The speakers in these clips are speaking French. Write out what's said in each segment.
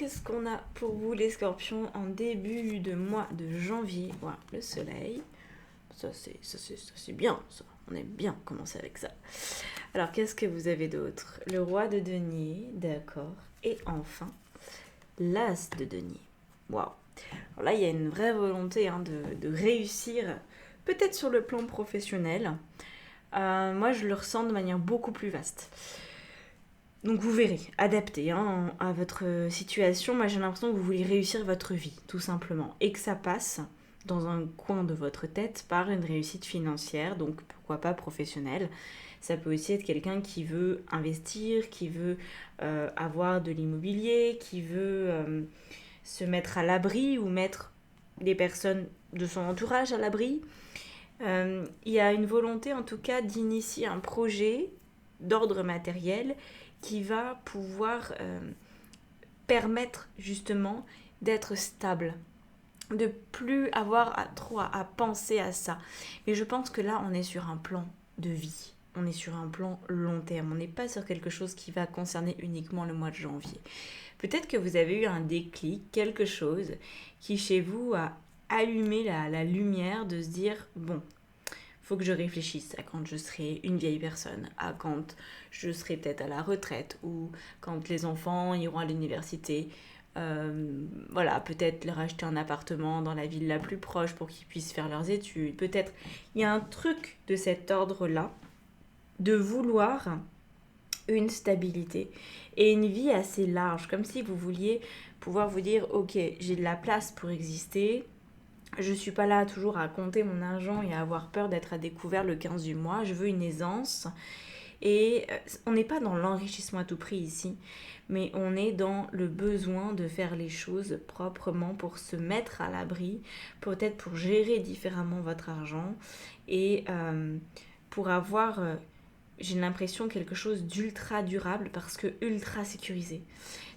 qu'est-ce qu'on a pour vous les scorpions en début de mois de janvier? Voilà, le soleil. Ça c'est bien, ça. On aime bien commencer avec ça. Alors, qu'est-ce que vous avez d'autre? Le roi de denier, d'accord. Et enfin, l'as de denier. Waouh. Alors là, il y a une vraie volonté de réussir, peut-être sur le plan professionnel. Moi, je le ressens de manière beaucoup plus vaste. Donc vous verrez, adapté à votre situation. Moi j'ai l'impression que vous voulez réussir votre vie, tout simplement. Et que ça passe dans un coin de votre tête par une réussite financière, donc pourquoi pas professionnelle. Ça peut aussi être quelqu'un qui veut investir, qui veut avoir de l'immobilier, qui veut se mettre à l'abri ou mettre les personnes de son entourage à l'abri. Il y a une volonté en tout cas d'initier un projet d'ordre matériel qui va pouvoir permettre justement d'être stable, de plus avoir trop à penser à ça. Et je pense que là, on est sur un plan de vie. On est sur un plan long terme. On n'est pas sur quelque chose qui va concerner uniquement le mois de janvier. Peut-être que vous avez eu un déclic, quelque chose qui chez vous a allumé la lumière de se dire, bon, faut que je réfléchisse à quand je serai une vieille personne, à quand je serai peut-être à la retraite ou quand les enfants iront à l'université. Voilà, peut-être leur acheter un appartement dans la ville la plus proche pour qu'ils puissent faire leurs études. Peut-être il y a un truc de cet ordre-là, de vouloir une stabilité et une vie assez large, comme si vous vouliez pouvoir vous dire, ok, j'ai de la place pour exister. Je suis pas là toujours à compter mon argent et à avoir peur d'être à découvert le 15 du mois. Je veux une aisance. Et on n'est pas dans l'enrichissement à tout prix ici, mais on est dans le besoin de faire les choses proprement pour se mettre à l'abri, peut-être pour gérer différemment votre argent et pour avoir, j'ai l'impression, quelque chose d'ultra durable parce que ultra sécurisé.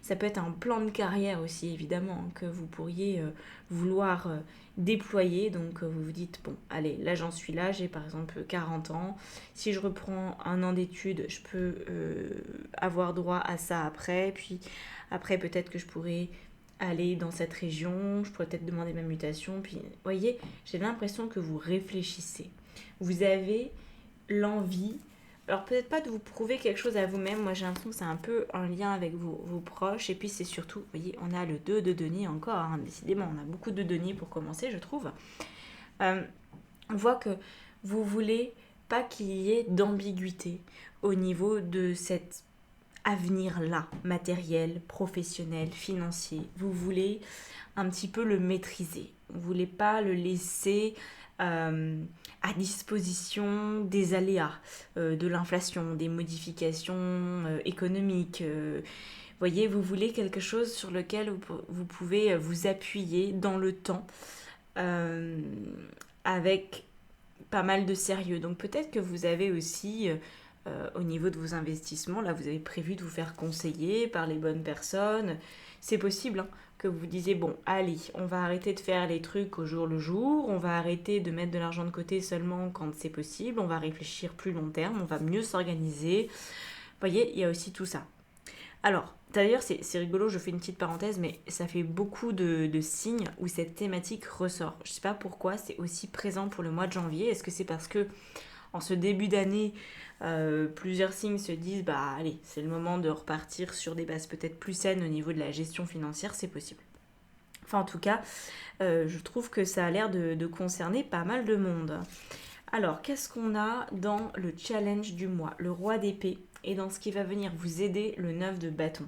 Ça peut être un plan de carrière aussi, évidemment, que vous pourriez vouloir déployer. Donc, vous vous dites, bon, allez, là, j'en suis là, j'ai par exemple 40 ans. Si je reprends un an d'études, je peux avoir droit à ça après. Puis, après, peut-être que je pourrais aller dans cette région, je pourrais peut-être demander ma mutation. Puis, vous voyez, j'ai l'impression que vous réfléchissez. Vous avez l'envie, alors peut-être pas de vous prouver quelque chose à vous-même, moi j'ai l'impression que c'est un peu un lien avec vos proches, et puis c'est surtout, vous voyez, on a le 2 de denier encore, décidément, on a beaucoup de denier pour commencer, je trouve. On voit que vous voulez pas qu'il y ait d'ambiguïté au niveau de cet avenir-là, matériel, professionnel, financier. Vous voulez un petit peu le maîtriser. Vous ne voulez pas le laisser à disposition des aléas, de l'inflation, des modifications économiques. Voyez, vous voulez quelque chose sur lequel vous pouvez vous appuyer dans le temps euh, avec pas mal de sérieux. Donc peut-être que vous avez aussi, au niveau de vos investissements, là vous avez prévu de vous faire conseiller par les bonnes personnes. C'est possible que vous vous disiez, bon, allez, on va arrêter de faire les trucs au jour le jour, on va arrêter de mettre de l'argent de côté seulement quand c'est possible, on va réfléchir plus long terme, on va mieux s'organiser. Vous voyez, il y a aussi tout ça. Alors, d'ailleurs, c'est rigolo, je fais une petite parenthèse, mais ça fait beaucoup de signes où cette thématique ressort. Je ne sais pas pourquoi c'est aussi présent pour le mois de janvier. Est-ce que c'est parce que en ce début d'année, plusieurs signes se disent, bah allez, c'est le moment de repartir sur des bases peut-être plus saines au niveau de la gestion financière, c'est possible. Enfin, en tout cas, je trouve que ça a l'air de concerner pas mal de monde. Alors, qu'est-ce qu'on a dans le challenge du mois? Le roi d'épée et dans ce qui va venir vous aider, le 9 de bâton.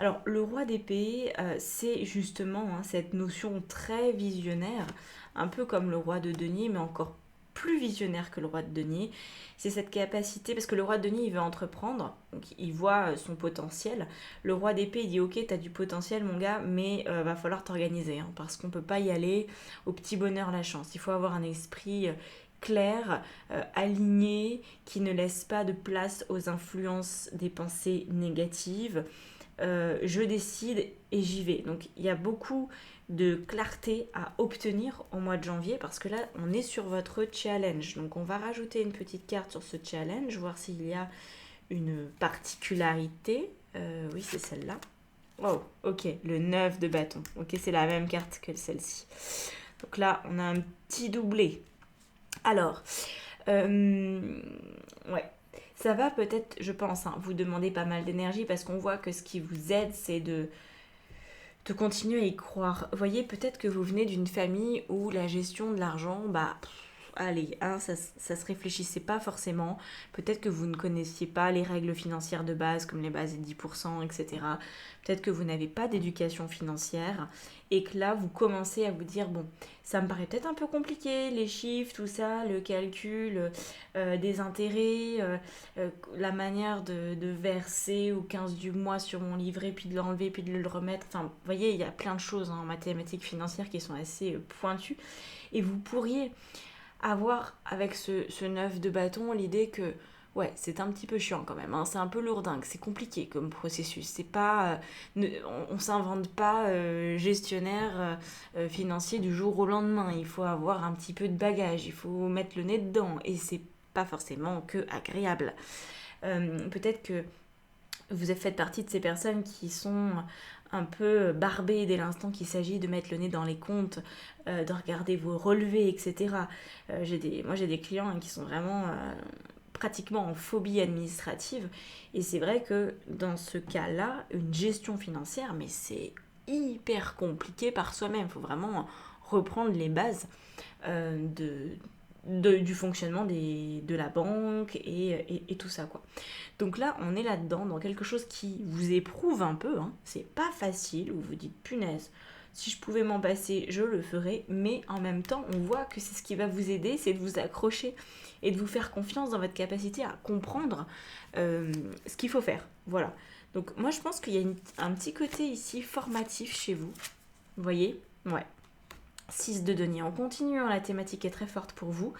Alors, le roi d'épée, c'est justement cette notion très visionnaire, un peu comme le roi de denier, mais encore plus visionnaire que le roi de denier. C'est cette capacité, parce que le roi de denier, il veut entreprendre, donc il voit son potentiel. Le roi d'épée, il dit, ok, t'as du potentiel, mon gars, mais va falloir t'organiser, parce qu'on peut pas y aller au petit bonheur la chance. Il faut avoir un esprit clair, aligné, qui ne laisse pas de place aux influences des pensées négatives. Je décide et j'y vais. Donc il y a beaucoup de clarté à obtenir au mois de janvier parce que là on est sur votre challenge. Donc on va rajouter une petite carte sur ce challenge, voir s'il y a une particularité. Oui, c'est celle-là. Oh, ok, le 9 de bâton. Ok, c'est la même carte que celle-ci. Donc là, on a un petit doublé. Alors, euh, ouais, ça va peut-être, je pense, hein, vous demander pas mal d'énergie parce qu'on voit que ce qui vous aide, c'est de continuer à y croire. Vous voyez, peut-être que vous venez d'une famille où la gestion de l'argent, bah, allez, hein, ça se réfléchissait pas forcément. Peut-être que vous ne connaissiez pas les règles financières de base, comme les bases des 10%, etc. Peut-être que vous n'avez pas d'éducation financière et que là, vous commencez à vous dire, bon, ça me paraît peut-être un peu compliqué, les chiffres, tout ça, le calcul des intérêts, la manière de verser au 15 du mois sur mon livret, puis de l'enlever, puis de le remettre. Enfin, vous voyez, il y a plein de choses en mathématiques financières qui sont assez pointues. Et vous pourriez avoir avec ce 9 de bâton l'idée que ouais, c'est un petit peu chiant quand même, hein. C'est un peu lourdingue, c'est compliqué comme processus. C'est pas, on s'invente pas gestionnaire financier du jour au lendemain. Il faut avoir un petit peu de bagage, il faut mettre le nez dedans et c'est pas forcément que agréable. Peut-être que vous faites partie de ces personnes qui sont un peu barbées dès l'instant qu'il s'agit de mettre le nez dans les comptes, de regarder vos relevés, etc. Moi, j'ai des clients qui sont vraiment pratiquement en phobie administrative. Et c'est vrai que dans ce cas-là, une gestion financière, mais c'est hyper compliqué par soi-même. Il faut vraiment reprendre les bases du fonctionnement de la banque et tout ça, quoi. Donc là, on est là-dedans, dans quelque chose qui vous éprouve un peu, hein. C'est pas facile, où vous dites, punaise, si je pouvais m'en passer, je le ferais, mais en même temps, on voit que c'est ce qui va vous aider, c'est de vous accrocher et de vous faire confiance dans votre capacité à comprendre ce qu'il faut faire. Voilà. Donc moi, je pense qu'il y a un petit côté ici formatif chez vous. Vous voyez? Ouais. 6 de denier. On continue, hein, la thématique est très forte pour vous.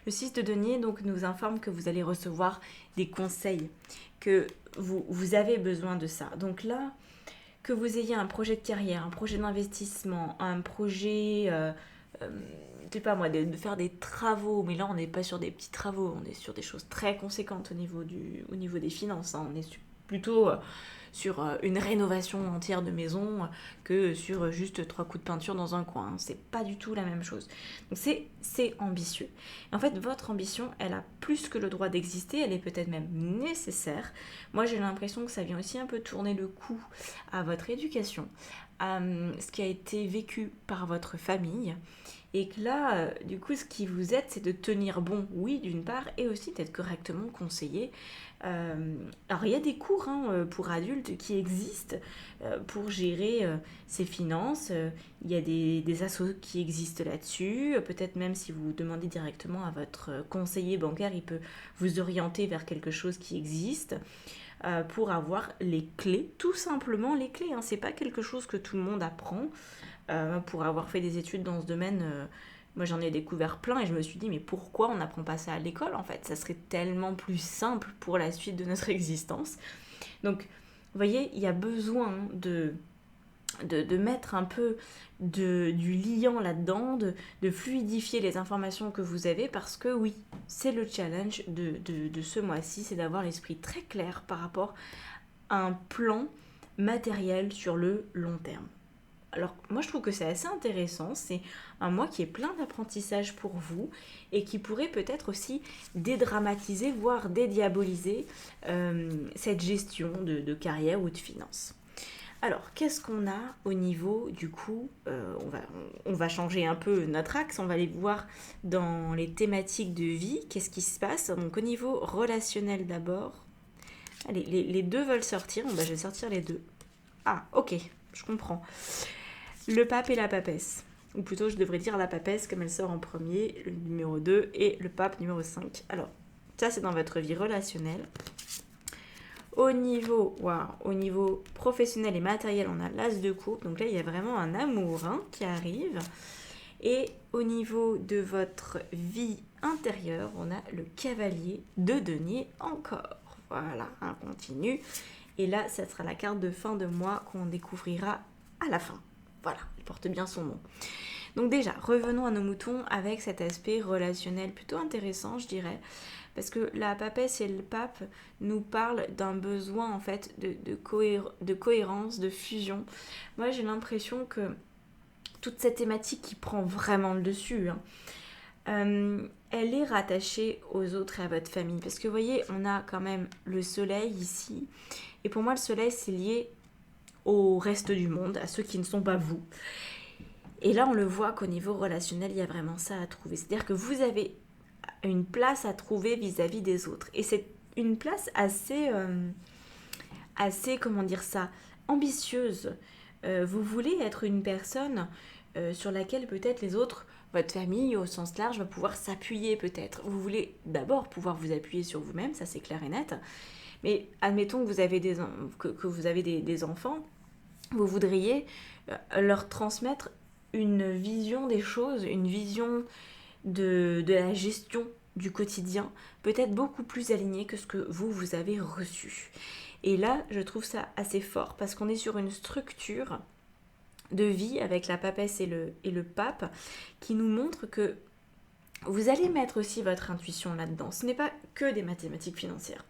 Le 6 de denier donc, nous informe que vous allez recevoir des conseils, que vous avez besoin de ça. Donc là, que vous ayez un projet de carrière, un projet d'investissement, un projet, je sais pas moi, de faire des travaux, mais là on n'est pas sur des petits travaux, on est sur des choses très conséquentes au niveau des finances, hein. On est plutôt sur une rénovation entière de maison que sur juste 3 coups de peinture dans un coin, hein. C'est pas du tout la même chose. Donc c'est ambitieux. Et en fait, votre ambition, elle a plus que le droit d'exister, elle est peut-être même nécessaire. Moi, j'ai l'impression que ça vient aussi un peu tourner le cou à votre éducation, à ce qui a été vécu par votre famille. Et que là, du coup, ce qui vous aide, c'est de tenir bon, oui, d'une part, et aussi d'être correctement conseillé. Alors, il y a des cours, hein, pour adultes qui existent pour gérer ses finances. Il y a des assos qui existent là-dessus. Peut-être même si vous demandez directement à votre conseiller bancaire, il peut vous orienter vers quelque chose qui existe pour avoir les clés, tout simplement les clés, hein. C'est pas quelque chose que tout le monde apprend. Pour avoir fait des études dans ce domaine, moi j'en ai découvert plein et je me suis dit mais pourquoi on n'apprend pas ça à l'école en fait? Ça serait tellement plus simple pour la suite de notre existence. Donc vous voyez, il y a besoin de mettre un peu du liant là-dedans, de fluidifier les informations que vous avez parce que oui, c'est le challenge de ce mois-ci, c'est d'avoir l'esprit très clair par rapport à un plan matériel sur le long terme. Alors moi je trouve que c'est assez intéressant, c'est un mois qui est plein d'apprentissage pour vous et qui pourrait peut-être aussi dédramatiser, voire dédiaboliser cette gestion carrière ou de finances. Alors qu'est-ce qu'on a au niveau du coup, on va changer un peu notre axe, on va aller voir dans les thématiques de vie, qu'est-ce qui se passe. Donc au niveau relationnel d'abord, allez les deux veulent sortir, bon, bah, je vais sortir les deux. Ah ok, je comprends. Le pape et la papesse. Ou plutôt, je devrais dire la papesse comme elle sort en premier, le numéro 2, et le pape numéro 5. Alors, ça c'est dans votre vie relationnelle. Au niveau professionnel et matériel, on a l'as de coupe. Donc là, il y a vraiment un amour, hein, qui arrive. Et au niveau de votre vie intérieure, on a le cavalier de denier encore. Voilà, on continue. Et là, ça sera la carte de fin de mois qu'on découvrira à la fin. Voilà, il porte bien son nom. Donc déjà, revenons à nos moutons avec cet aspect relationnel plutôt intéressant, je dirais. Parce que la papesse et le pape nous parlent d'un besoin en fait de cohérence, de fusion. Moi j'ai l'impression que toute cette thématique qui prend vraiment le dessus, hein, elle est rattachée aux autres et à votre famille. Parce que vous voyez, on a quand même le soleil ici. Et pour moi, le soleil, c'est lié au reste du monde, à ceux qui ne sont pas vous. Et là, on le voit qu'au niveau relationnel, il y a vraiment ça à trouver. C'est-à-dire que vous avez une place à trouver vis-à-vis des autres. Et c'est une place assez, comment dire ça, ambitieuse. Vous voulez être une personne sur laquelle peut-être les autres, votre famille au sens large, va pouvoir s'appuyer peut-être. Vous voulez d'abord pouvoir vous appuyer sur vous-même, ça c'est clair et net. Mais admettons que vous avez que vous avez des enfants, vous voudriez leur transmettre une vision des choses, une vision de la gestion du quotidien, peut-être beaucoup plus alignée que ce que vous avez reçu. Et là, je trouve ça assez fort parce qu'on est sur une structure de vie avec la papesse et le pape qui nous montre que vous allez mettre aussi votre intuition là-dedans. Ce n'est pas que des mathématiques financières.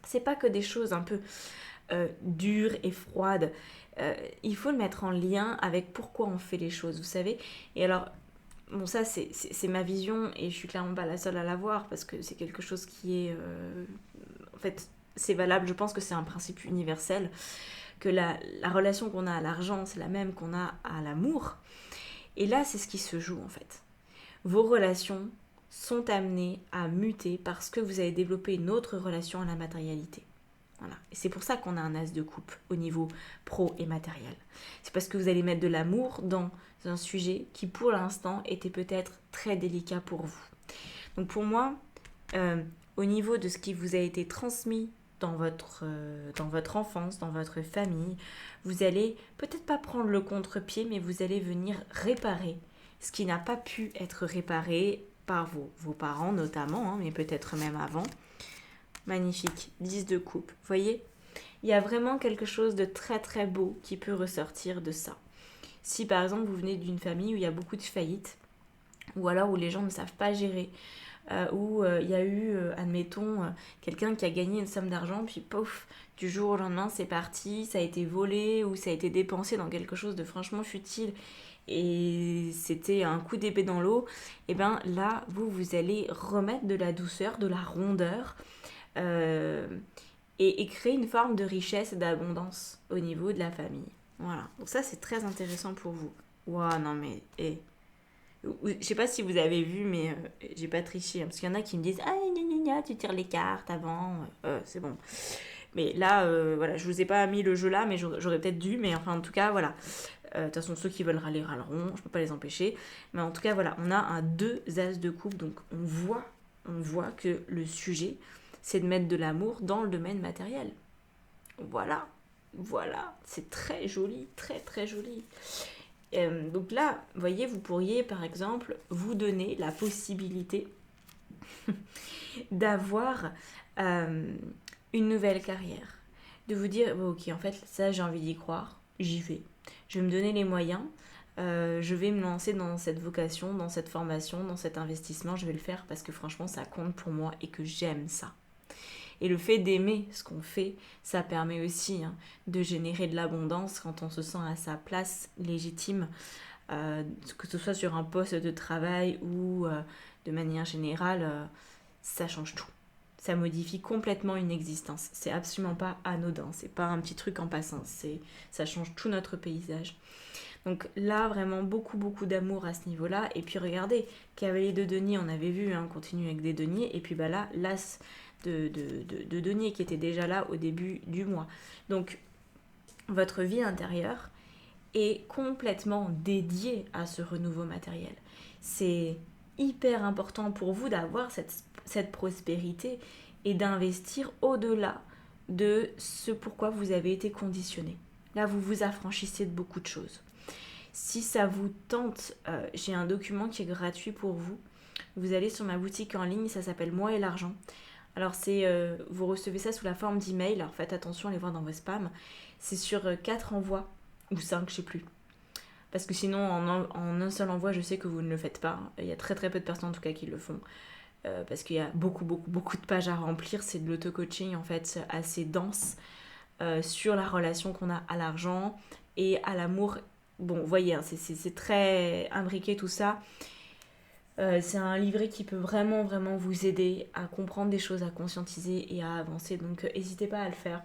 C'est pas que des choses un peu dures et froides. Il faut le mettre en lien avec pourquoi on fait les choses, vous savez. Et alors, bon, ça c'est ma vision et je suis clairement pas la seule à l'avoir parce que c'est quelque chose qui est... en fait, c'est valable, je pense que c'est un principe universel, que la relation qu'on a à l'argent, c'est la même qu'on a à l'amour. Et là, c'est ce qui se joue en fait. Vos relations sont amenées à muter parce que vous avez développé une autre relation à la matérialité. Voilà. Et c'est pour ça qu'on a un as de coupe au niveau pro et matériel. C'est parce que vous allez mettre de l'amour dans un sujet qui pour l'instant était peut-être très délicat pour vous. Donc pour moi, au niveau de ce qui vous a été transmis dans votre enfance, dans votre famille, vous allez peut-être pas prendre le contre-pied, mais vous allez venir réparer ce qui n'a pas pu être réparé par vos parents notamment, hein, mais peut-être même avant. Magnifique, 10 de coupe. Vous voyez, il y a vraiment quelque chose de très très beau qui peut ressortir de ça. Si par exemple vous venez d'une famille où il y a beaucoup de faillites, ou alors où les gens ne savent pas gérer, où il y a eu, admettons, quelqu'un qui a gagné une somme d'argent, puis pouf, du jour au lendemain c'est parti, ça a été volé ou ça a été dépensé dans quelque chose de franchement futile et c'était un coup d'épée dans l'eau, et bien là, vous allez remettre de la douceur, de la rondeur, et créer une forme de richesse et d'abondance au niveau de la famille. Voilà, donc ça c'est très intéressant pour vous. Waouh, non mais... Je sais pas si vous avez vu, mais j'ai pas triché. Hein, parce qu'il y en a qui me disent ah, gna, gna, gna, tu tires les cartes avant. C'est bon. Mais là, voilà, je vous ai pas mis le jeu là, mais j'aurais peut-être dû. Mais enfin, en tout cas, voilà. De toute façon, ceux qui veulent râler râleront. Je peux pas les empêcher. Mais en tout cas, voilà, on a un 2 as de coupe. Donc, on voit que le sujet, c'est de mettre de l'amour dans le domaine matériel. Voilà. Voilà. C'est très joli. Très, très joli. Donc là, vous voyez, vous pourriez par exemple vous donner la possibilité d'avoir une nouvelle carrière. De vous dire, bon, ok, en fait, ça j'ai envie d'y croire, j'y vais. Je vais me donner les moyens, je vais me lancer dans cette vocation, dans cette formation, dans cet investissement, je vais le faire parce que franchement ça compte pour moi et que j'aime ça. Et le fait d'aimer ce qu'on fait, ça permet aussi de générer de l'abondance quand on se sent à sa place légitime, que ce soit sur un poste de travail ou de manière générale, ça change tout. Ça modifie complètement une existence. C'est absolument pas anodin, c'est pas un petit truc en passant, ça change tout notre paysage. Donc là, vraiment beaucoup, beaucoup d'amour à ce niveau-là. Et puis regardez, cavalier de denier, on avait vu, on continue avec des deniers. Et puis bah là, l'as de denier qui était déjà là au début du mois. Donc, votre vie intérieure est complètement dédiée à ce renouveau matériel. C'est hyper important pour vous d'avoir cette prospérité et d'investir au-delà de ce pourquoi vous avez été conditionné. Là, vous vous affranchissez de beaucoup de choses. Si ça vous tente, j'ai un document qui est gratuit pour vous. Vous allez sur ma boutique en ligne, ça s'appelle Moi et l'argent. Alors vous recevez ça sous la forme d'email, alors faites attention à les voir dans vos spams. C'est sur 4 envois, ou 5, je sais plus. Parce que sinon, en un seul envoi, je sais que vous ne le faites pas. Il y a très très peu de personnes en tout cas qui le font. parce qu'il y a beaucoup de pages à remplir. C'est de l'auto-coaching en fait assez dense sur la relation qu'on a à l'argent et à l'amour. Bon, vous voyez, hein, c'est très imbriqué tout ça. C'est un livret qui peut vraiment vous aider à comprendre des choses, à conscientiser et à avancer. Donc n'hésitez pas à le faire.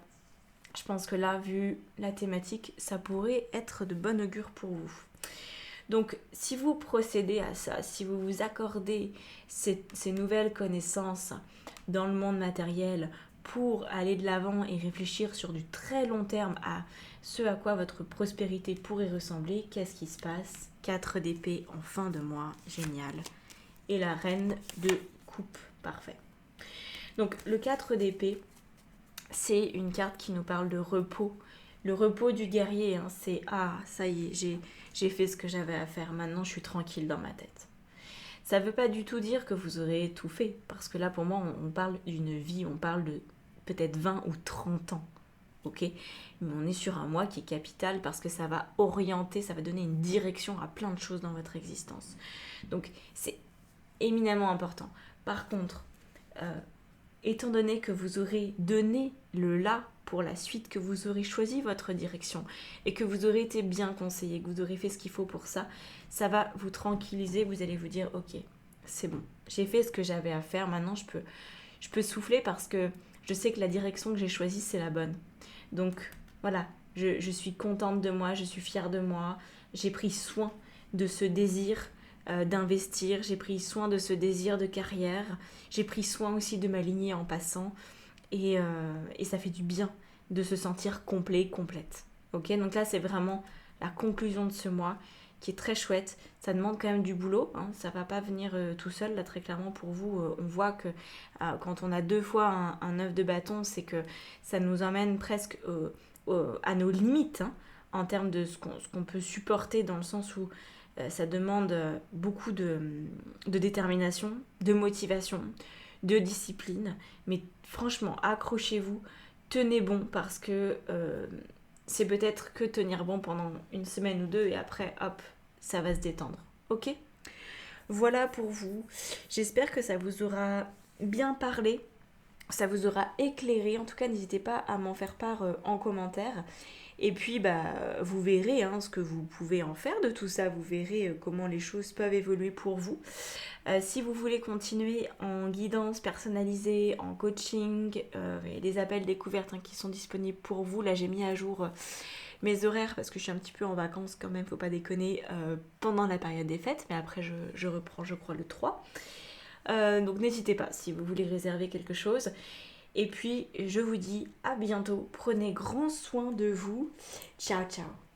Je pense que là, vu la thématique, ça pourrait être de bon augure pour vous. Donc, si vous procédez à ça, si vous vous accordez ces nouvelles connaissances dans le monde matériel pour aller de l'avant et réfléchir sur du très long terme à ce à quoi votre prospérité pourrait ressembler, qu'est-ce qui se passe? 4 d'épée en fin de mois, génial. Et la reine de coupe, parfait. Donc, le 4 d'épée, c'est une carte qui nous parle de repos. Le repos du guerrier, hein, c'est « Ah, ça y est, j'ai fait ce que j'avais à faire, maintenant je suis tranquille dans ma tête ». Ça ne veut pas du tout dire que vous aurez tout fait, parce que là pour moi on parle d'une vie, on parle de peut-être 20 ou 30 ans, ok? Mais on est sur un mois qui est capital parce que ça va orienter, ça va donner une direction à plein de choses dans votre existence. Donc c'est éminemment important. Par contre, étant donné que vous aurez donné le là pour la suite, que vous aurez choisi votre direction et que vous aurez été bien conseillé, que vous aurez fait ce qu'il faut pour ça, ça va vous tranquilliser, vous allez vous dire ok, c'est bon, j'ai fait ce que j'avais à faire, maintenant je peux souffler parce que je sais que la direction que j'ai choisie c'est la bonne. Donc voilà, je suis contente de moi, je suis fière de moi, j'ai pris soin de ce désir d'investir, j'ai pris soin de ce désir de carrière, j'ai pris soin aussi de m'aligner en passant et ça fait du bien de se sentir complet, complète. Ok, donc là c'est vraiment la conclusion de ce mois qui est très chouette. Ça demande quand même du boulot, hein. Ça va pas venir tout seul là très clairement pour vous. On voit que quand on a 2 fois un œuf de bâton, c'est que ça nous emmène presque à nos limites, hein, en termes de ce qu'on peut supporter, dans le sens où ça demande beaucoup de détermination, de motivation, de discipline. Mais franchement, accrochez-vous, tenez bon parce que c'est peut-être que tenir bon pendant une semaine ou 2 et après, hop, ça va se détendre. Ok ? Voilà pour vous. J'espère que ça vous aura bien parlé, ça vous aura éclairé. En tout cas, n'hésitez pas à m'en faire part en commentaire. Et puis, vous verrez ce que vous pouvez en faire de tout ça. Vous verrez comment les choses peuvent évoluer pour vous. Si vous voulez continuer en guidance personnalisée, en coaching, il y a des appels découvertes qui sont disponibles pour vous. Là, j'ai mis à jour mes horaires parce que je suis un petit peu en vacances quand même, faut pas déconner, pendant la période des fêtes. Mais après, je reprends, je crois, le 3. Donc, n'hésitez pas si vous voulez réserver quelque chose. Et puis, je vous dis à bientôt. Prenez grand soin de vous. Ciao, ciao.